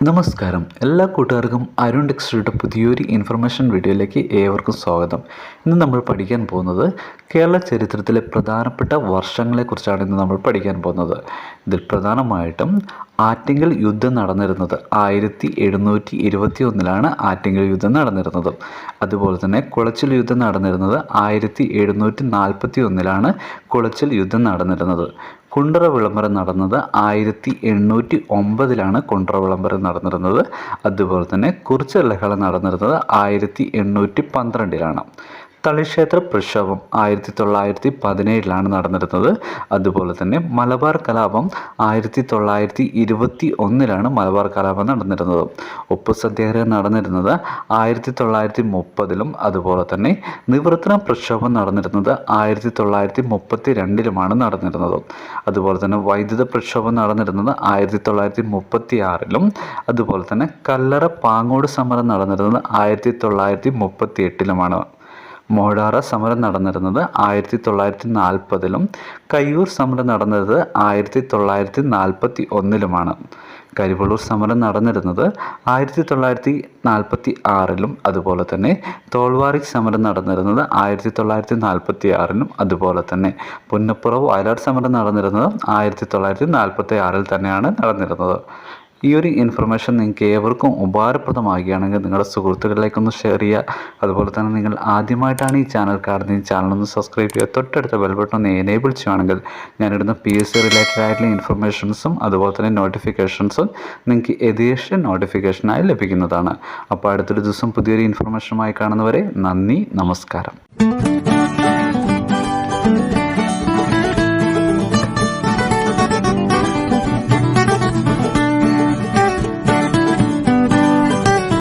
നമസ്കാരം എല്ലാ കൂട്ടുകാർക്കും അരുൺ ടെക്സ്റ്റയുടെ പുതിയൊരു ഇൻഫർമേഷൻ വീഡിയോയിലേക്ക് ഏവർക്കും സ്വാഗതം. ഇന്ന് നമ്മൾ പഠിക്കാൻ പോകുന്നത് കേരള ചരിത്രത്തിലെ പ്രധാനപ്പെട്ട വർഷങ്ങളെക്കുറിച്ചാണ് ഇന്ന് നമ്മൾ പഠിക്കാൻ പോകുന്നത്. ഇതിൽ പ്രധാനമായിട്ടും ആറ്റിങ്ങൽ യുദ്ധം നടന്നിരുന്നത് 1721 ആറ്റിങ്ങൽ യുദ്ധം നടന്നിരുന്നത്. അതുപോലെ തന്നെ കുളച്ചിൽ യുദ്ധം നടന്നിരുന്നത് 1741 കുളച്ചിൽ യുദ്ധം നടന്നിരുന്നത്. കുണ്ടറ വിളംബരം നടന്നത് 1809 കുണ്ടറ വിളംബരം നടന്നിരുന്നത്. അതുപോലെ തന്നെ കുറിച്യ ലഹള നടന്നിരുന്നത് 1812 തളിക്ഷേത്ര പ്രക്ഷോഭം 1917 നടന്നിരുന്നത്. അതുപോലെ തന്നെ മലബാർ കലാപം 1921 മലബാർ കലാപം നടന്നിരുന്നത്. ഉപ്പ് സത്യാഗ്രഹം നടന്നിരുന്നത് 1930 അതുപോലെ തന്നെ നിവർത്തന പ്രക്ഷോഭം നടന്നിരുന്നത് 1932 നടന്നിരുന്നത്. അതുപോലെ തന്നെ വൈദ്യുത പ്രക്ഷോഭം നടന്നിരുന്നത് 1936 അതുപോലെ തന്നെ കല്ലറ പാങ്ങോട് സമരം നടന്നിരുന്നത് 1938 മോടാറ സമരം നടന്നിരുന്നത് 1940 കയ്യൂർ സമരം നടന്നിരുന്നത് 1941 കരിവള്ളൂർ സമരം നടന്നിരുന്നത് 1946 അതുപോലെ തന്നെ തോൾവാറി സമരം നടന്നിരുന്നത് 1946 അതുപോലെ തന്നെ പുന്നപ്പുറം വയലാർ സമരം നടന്നിരുന്നത് 1946 തന്നെയാണ് നടന്നിരുന്നത്. ഈ ഒരു ഇൻഫർമേഷൻ നിങ്ങൾക്ക് ഏവർക്കും ഉപകാരപ്രദമാകുകയാണെങ്കിൽ നിങ്ങളുടെ സുഹൃത്തുക്കളിലേക്കൊന്ന് ഷെയർ ചെയ്യുക. അതുപോലെ തന്നെ നിങ്ങൾ ആദ്യമായിട്ടാണ് ഈ ചാനൽ കാണുന്നത്, ഈ ചാനലൊന്ന് സബ്സ്ക്രൈബ് ചെയ്യുക. തൊട്ടടുത്ത ബെൽ ബട്ടൺ ഒന്ന് എനേബിൾ ചെയ്യുകയാണെങ്കിൽ ഞാനിടുന്ന PSC റിലേറ്റഡ് ആയിട്ടുള്ള ഇൻഫർമേഷൻസും അതുപോലെ തന്നെ നോട്ടിഫിക്കേഷൻസും നിങ്ങൾക്ക് യഥേഷ്ടം നോട്ടിഫിക്കേഷനായി ലഭിക്കുന്നതാണ്. അപ്പോൾ അടുത്തൊരു ദിവസം പുതിയൊരു ഇൻഫർമേഷനുമായി കാണുന്നവരെ നന്ദി, നമസ്കാരം.